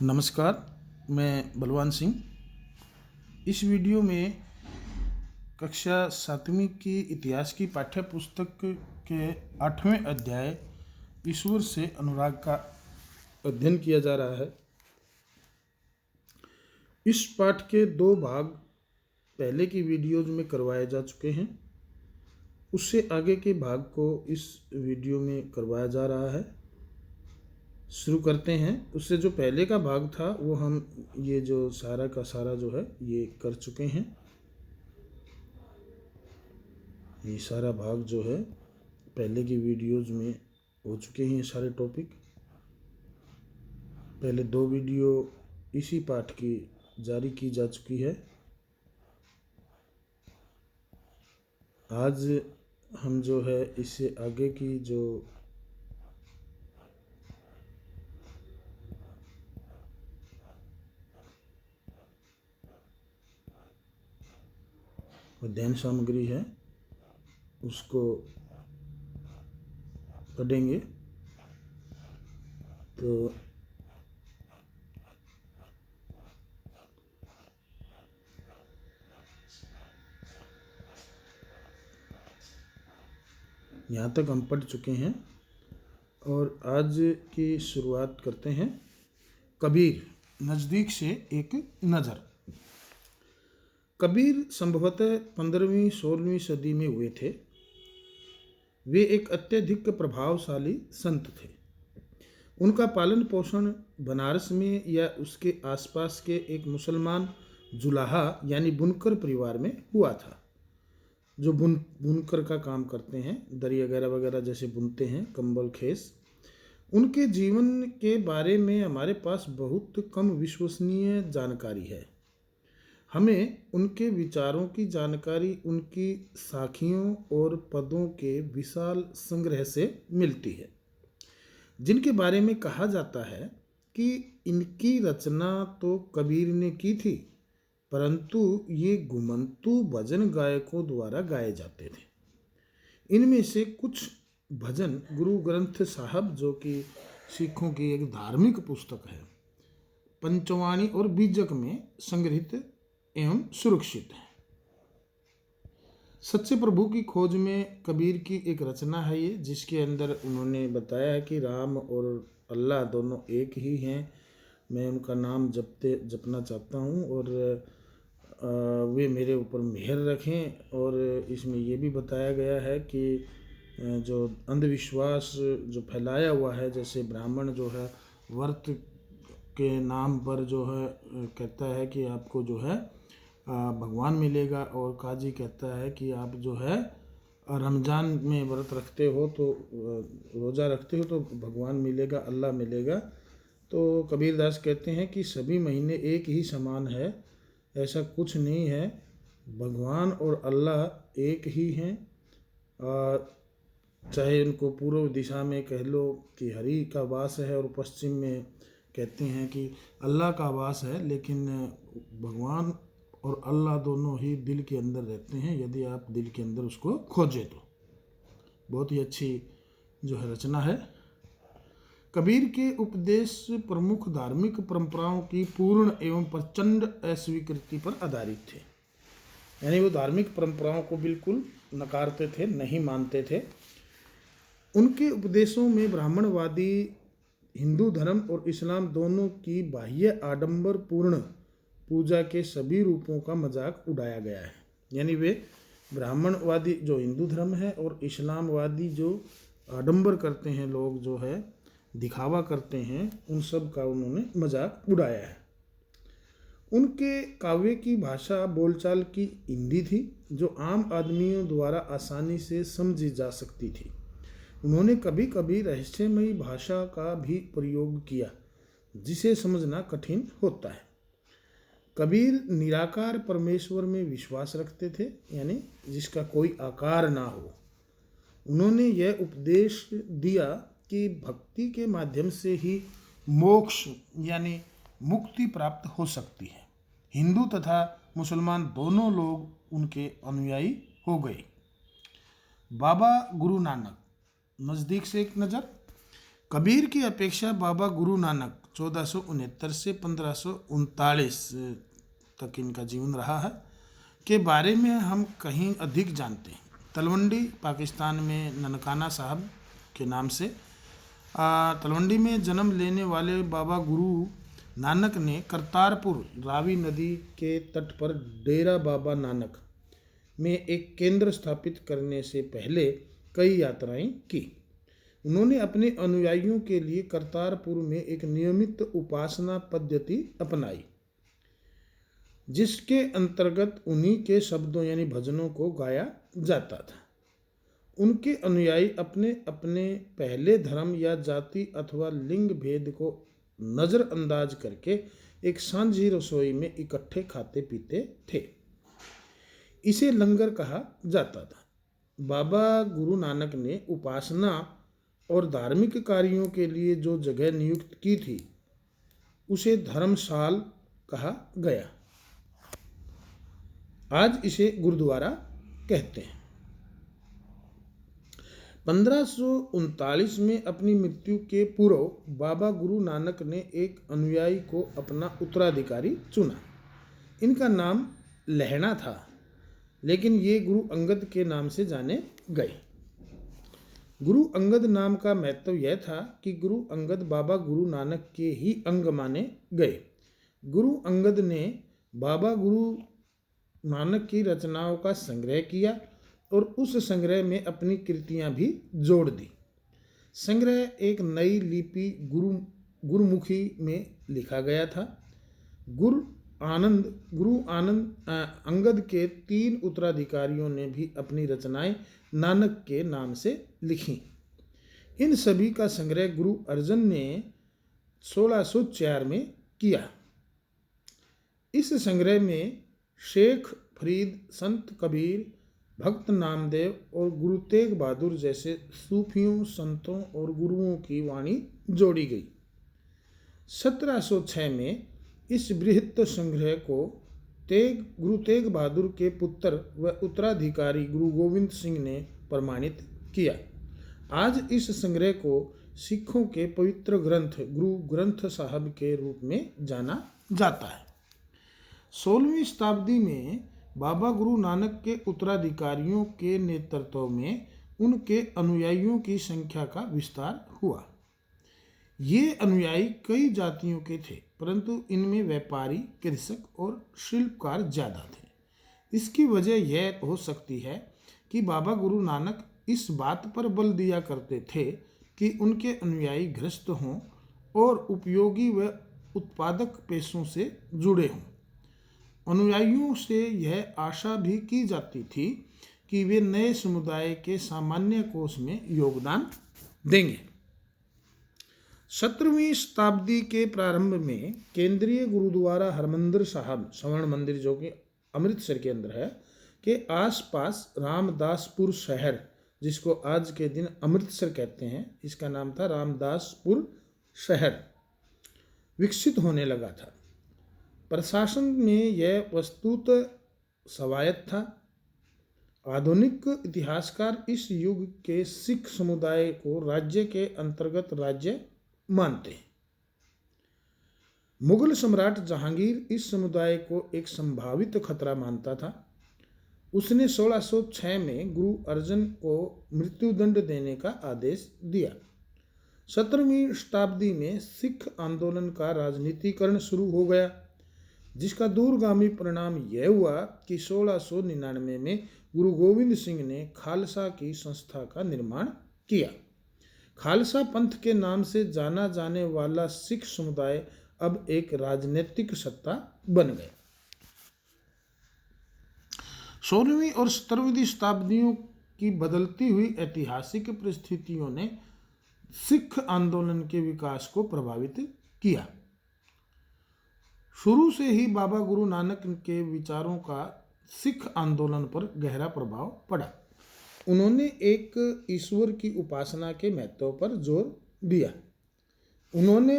नमस्कार, मैं बलवान सिंह। इस वीडियो में कक्षा 7वीं की इतिहास की पाठ्य पुस्तक के 8वें अध्याय ईश्वर से अनुराग का अध्ययन किया जा रहा है। इस पाठ के 2 भाग पहले की वीडियोज में करवाए जा चुके हैं। उससे आगे के भाग को इस वीडियो में करवाया जा रहा है। शुरू करते हैं। उससे जो पहले का भाग था वो हम ये जो सारा का सारा जो है ये कर चुके हैं। ये सारा भाग जो है पहले की वीडियोज में हो चुके हैं। ये सारे टॉपिक पहले 2 वीडियो इसी पाठ की जारी की जा चुकी है। आज हम जो है इससे आगे की जो अध्ययन सामग्री है उसको पढ़ेंगे। तो यहाँ तक हम पढ़ चुके हैं और आज की शुरुआत करते हैं। कबीर, नज़दीक से एक नज़र। कबीर संभवतः 15वीं-16वीं सदी में हुए थे। वे एक अत्यधिक प्रभावशाली संत थे। उनका पालन पोषण बनारस में या उसके आसपास के एक मुसलमान जुलाहा यानी बुनकर परिवार में हुआ था, जो बुनकर का काम करते हैं, दरी वगैरह वगैरह जैसे बुनते हैं, कंबल खेस। उनके जीवन के बारे में हमारे पास बहुत कम विश्वसनीय जानकारी है। हमें उनके विचारों की जानकारी उनकी साखियों और पदों के विशाल संग्रह से मिलती है, जिनके बारे में कहा जाता है कि इनकी रचना तो कबीर ने की थी, परंतु ये घुमंतू भजन गायकों द्वारा गाए जाते थे। इनमें से कुछ भजन गुरु ग्रंथ साहब, जो कि सिखों की एक धार्मिक पुस्तक है, पंचवाणी और बीजक में संग्रहित एवं सुरक्षित है। सच्चे प्रभु की खोज में कबीर की एक रचना है ये, जिसके अंदर उन्होंने बताया है कि राम और अल्लाह दोनों एक ही हैं। मैं उनका नाम जपना चाहता हूँ और वे मेरे ऊपर मेहर रखें। और इसमें ये भी बताया गया है कि जो अंधविश्वास जो फैलाया हुआ है, जैसे ब्राह्मण जो है व्रत के नाम पर जो है कहता है कि आपको जो है भगवान मिलेगा, और काजी कहता है कि आप जो है रमज़ान में व्रत रखते हो तो रोज़ा रखते हो तो भगवान मिलेगा, अल्लाह मिलेगा। तो कबीरदास कहते हैं कि सभी महीने एक ही समान है, ऐसा कुछ नहीं है। भगवान और अल्लाह एक ही हैं। चाहे उनको पूर्व दिशा में कह लो कि हरि का वास है और पश्चिम में कहते हैं कि अल्लाह का वास है, लेकिन भगवान और अल्लाह दोनों ही दिल के अंदर रहते हैं, यदि आप दिल के अंदर उसको खोजें तो। बहुत ही अच्छी जो है रचना है। कबीर के उपदेश प्रमुख धार्मिक परंपराओं की पूर्ण एवं प्रचंड अस्वीकृति पर आधारित थे। यानी वो धार्मिक परंपराओं को बिल्कुल नकारते थे, नहीं मानते थे। उनके उपदेशों में ब्राह्मणवादी, हिंदू धर्म और इस्लाम दोनों की बाह्य आडंबर पूर्ण पूजा के सभी रूपों का मजाक उड़ाया गया है। यानी वे ब्राह्मणवादी जो हिंदू धर्म है और इस्लामवादी जो आडंबर करते हैं, लोग जो है दिखावा करते हैं, उन सब का उन्होंने मजाक उड़ाया है। उनके काव्य की भाषा बोलचाल की हिंदी थी, जो आम आदमियों द्वारा आसानी से समझी जा सकती थी। उन्होंने कभी कभी रहस्यमयी भाषा का भी प्रयोग किया, जिसे समझना कठिन होता है। कबीर निराकार परमेश्वर में विश्वास रखते थे, यानी जिसका कोई आकार ना हो। उन्होंने यह उपदेश दिया कि भक्ति के माध्यम से ही मोक्ष यानी मुक्ति प्राप्त हो सकती है। हिंदू तथा मुसलमान दोनों लोग उनके अनुयायी हो गए। बाबा गुरु नानक, नज़दीक से एक नज़र। कबीर की अपेक्षा बाबा गुरु नानक 1469 से 1539 तक इनका जीवन रहा है, के बारे में हम कहीं अधिक जानते हैं। तलवंडी पाकिस्तान में ननकाना साहब के नाम से तलवंडी में जन्म लेने वाले बाबा गुरु नानक ने करतारपुर रावी नदी के तट पर डेरा बाबा नानक में एक केंद्र स्थापित करने से पहले कई यात्राएं की। उन्होंने अपने अनुयायियों के लिए करतारपुर में एक नियमित उपासना पद्धति अपनाई, जिसके अंतर्गत उन्हीं के शब्दों यानी भजनों को गाया जाता था। उनके अनुयायी अपने अपने पहले धर्म या जाति अथवा लिंग भेद को नज़रअंदाज करके एक सांझी रसोई में इकट्ठे खाते पीते थे। इसे लंगर कहा जाता था। बाबा गुरु नानक ने उपासना और धार्मिक कार्यों के लिए जो जगह नियुक्त की थी उसे धर्मशाल कहा गया। आज इसे गुरुद्वारा कहते हैं। 1539 में अपनी मृत्यु के पूर्व बाबा गुरु नानक ने एक अनुयायी को अपना उत्तराधिकारी चुना। इनका नाम लहणा था, लेकिन ये गुरु अंगद के नाम से जाने गए। गुरु अंगद नाम का महत्व यह था कि गुरु अंगद बाबा गुरु नानक के ही अंग माने गए। गुरु अंगद ने बाबा गुरु नानक की रचनाओं का संग्रह किया और उस संग्रह में अपनी कृतियां भी जोड़ दी। संग्रह एक नई लिपि गुरुमुखी में लिखा गया था। गुरु आनंद अंगद के 3 उत्तराधिकारियों ने भी अपनी रचनाएं नानक के नाम से लिखी। इन सभी का संग्रह गुरु अर्जन ने 1604 में किया। इस संग्रह में शेख फरीद, संत कबीर, भक्त नामदेव और गुरु तेग बहादुर जैसे सूफियों, संतों और गुरुओं की वाणी जोड़ी गई। 1706 में इस बृहत् संग्रह को गुरु तेग बहादुर के पुत्र व उत्तराधिकारी गुरु गोविंद सिंह ने प्रमाणित किया। आज इस संग्रह को सिखों के पवित्र ग्रंथ गुरु ग्रंथ साहब के रूप में जाना जाता है। 16वीं शताब्दी में बाबा गुरु नानक के उत्तराधिकारियों के नेतृत्व में उनके अनुयायियों की संख्या का विस्तार हुआ। ये अनुयायी कई जातियों के थे, परंतु इनमें व्यापारी, कृषक और शिल्पकार ज़्यादा थे। इसकी वजह यह हो सकती है कि बाबा गुरु नानक इस बात पर बल दिया करते थे कि उनके अनुयायी गृहस्थ हों और उपयोगी व उत्पादक पेशों से जुड़े हों। अनुयायियों से यह आशा भी की जाती थी कि वे नए समुदाय के सामान्य कोष में योगदान देंगे। 17वीं शताब्दी के प्रारंभ में केंद्रीय गुरुद्वारा हरमंदिर साहब स्वर्ण मंदिर, जो कि अमृतसर के अंदर है, के आसपास रामदासपुर शहर, जिसको आज के दिन अमृतसर कहते हैं, इसका नाम था रामदासपुर शहर, विकसित होने लगा था। प्रशासन में यह वस्तुत स्वायत्त था। आधुनिक इतिहासकार इस युग के सिख समुदाय को राज्य के अंतर्गत राज्य मानते हैं। मुगल सम्राट जहांगीर इस समुदाय को एक संभावित खतरा मानता था। उसने 1606 में गुरु अर्जन को मृत्युदंड देने का आदेश दिया। 17वीं शताब्दी में सिख आंदोलन का राजनीतिकरण शुरू हो गया, जिसका दूरगामी परिणाम यह हुआ कि 1699 में गुरु गोविंद सिंह ने खालसा की संस्था का निर्माण किया। खालसा पंथ के नाम से जाना जाने वाला सिख समुदाय अब एक राजनीतिक सत्ता बन गया। 16वीं और 17वीं शताब्दियों की बदलती हुई ऐतिहासिक परिस्थितियों ने सिख आंदोलन के विकास को प्रभावित किया। शुरू से ही बाबा गुरु नानक के विचारों का सिख आंदोलन पर गहरा प्रभाव पड़ा। उन्होंने एक ईश्वर की उपासना के महत्व पर जोर दिया। उन्होंने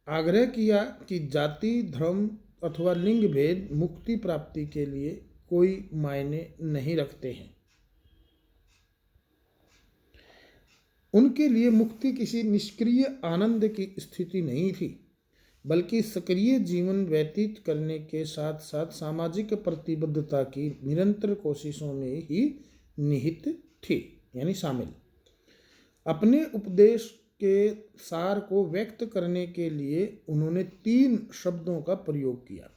आग्रह किया कि जाति, धर्म अथवा लिंग भेद मुक्ति प्राप्ति के लिए कोई मायने नहीं रखते हैं। उनके लिए मुक्ति किसी निष्क्रिय आनंद की स्थिति नहीं थी, बल्कि सक्रिय जीवन व्यतीत करने के साथ साथ सामाजिक प्रतिबद्धता की निरंतर कोशिशों में ही निहित थी, यानी शामिल। अपने उपदेश के सार को व्यक्त करने के लिए उन्होंने 3 शब्दों का प्रयोग किया: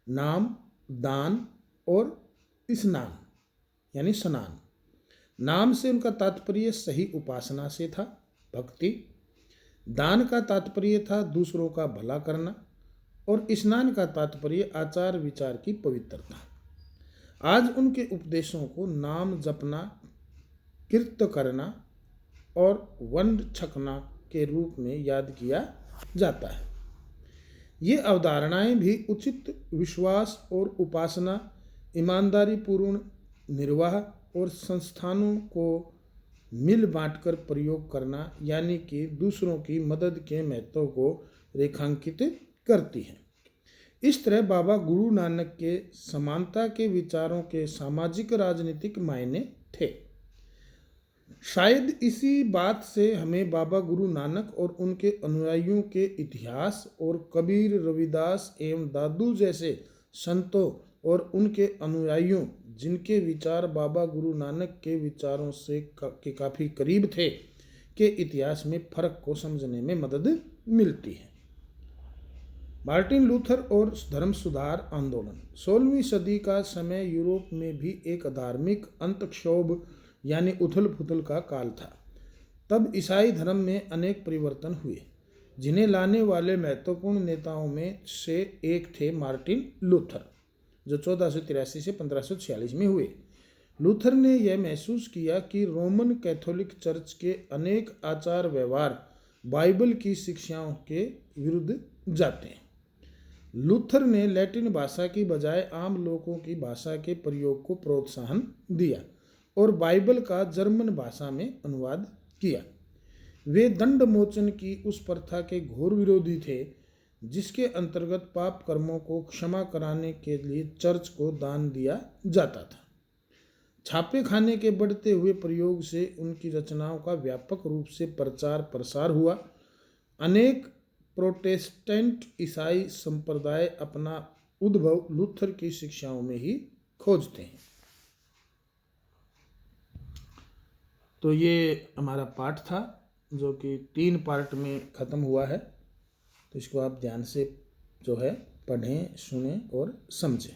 नाम, दान और स्नान, यानी स्नान। नाम से उनका तात्पर्य सही उपासना से था, भक्ति। दान का तात्पर्य था दूसरों का भला करना, और स्नान का तात्पर्य आचार विचार की पवित्रता। आज उनके उपदेशों को नाम जपना, कृत्य करना और वंड छकना के रूप में याद किया जाता है। ये अवधारणाएं भी उचित विश्वास और उपासना, ईमानदारी पूर्ण निर्वाह और संस्थानों को मिल बांटकर प्रयोग करना, यानी कि दूसरों की मदद के महत्व को रेखांकित करती हैं। इस तरह बाबा गुरु नानक के समानता के विचारों के सामाजिक राजनीतिक मायने थे। शायद इसी बात से हमें बाबा गुरु नानक और उनके अनुयायियों के इतिहास और कबीर, रविदास एवं दादू जैसे संतों और उनके अनुयायियों, जिनके विचार बाबा गुरु नानक के विचारों से के काफ़ी करीब थे, के इतिहास में फर्क को समझने में मदद मिलती है। मार्टिन लूथर और धर्म सुधार आंदोलन। 16वीं सदी का समय यूरोप में भी एक धार्मिक अंतक्षोभ यानी उथल पुथल का काल था। तब ईसाई धर्म में अनेक परिवर्तन हुए, जिन्हें लाने वाले महत्वपूर्ण नेताओं में से एक थे मार्टिन लूथर, जो 1483 से 1546 में हुए। लूथर ने यह महसूस किया कि रोमन कैथोलिक चर्च के अनेक आचार व्यवहार बाइबल की शिक्षाओं के विरुद्ध जाते हैं। लूथर ने लैटिन भाषा की बजाय आम लोगों की भाषा के प्रयोग को प्रोत्साहन दिया और बाइबल का जर्मन भाषा में अनुवाद किया। वे दंड मोचन की उस प्रथा के घोर विरोधी थे, जिसके अंतर्गत पाप कर्मों को क्षमा कराने के लिए चर्च को दान दिया जाता था। छापे खाने के बढ़ते हुए प्रयोग से उनकी रचनाओं का व्यापक रूप से प्रचार प्रसार हुआ। अनेक प्रोटेस्टेंट ईसाई संप्रदाय अपना उद्भव लूथर की शिक्षाओं में ही खोजते हैं। तो ये हमारा पाठ था, जो कि 3 पार्ट में ख़त्म हुआ है। तो इसको आप ध्यान से जो है पढ़ें, सुनें और समझें।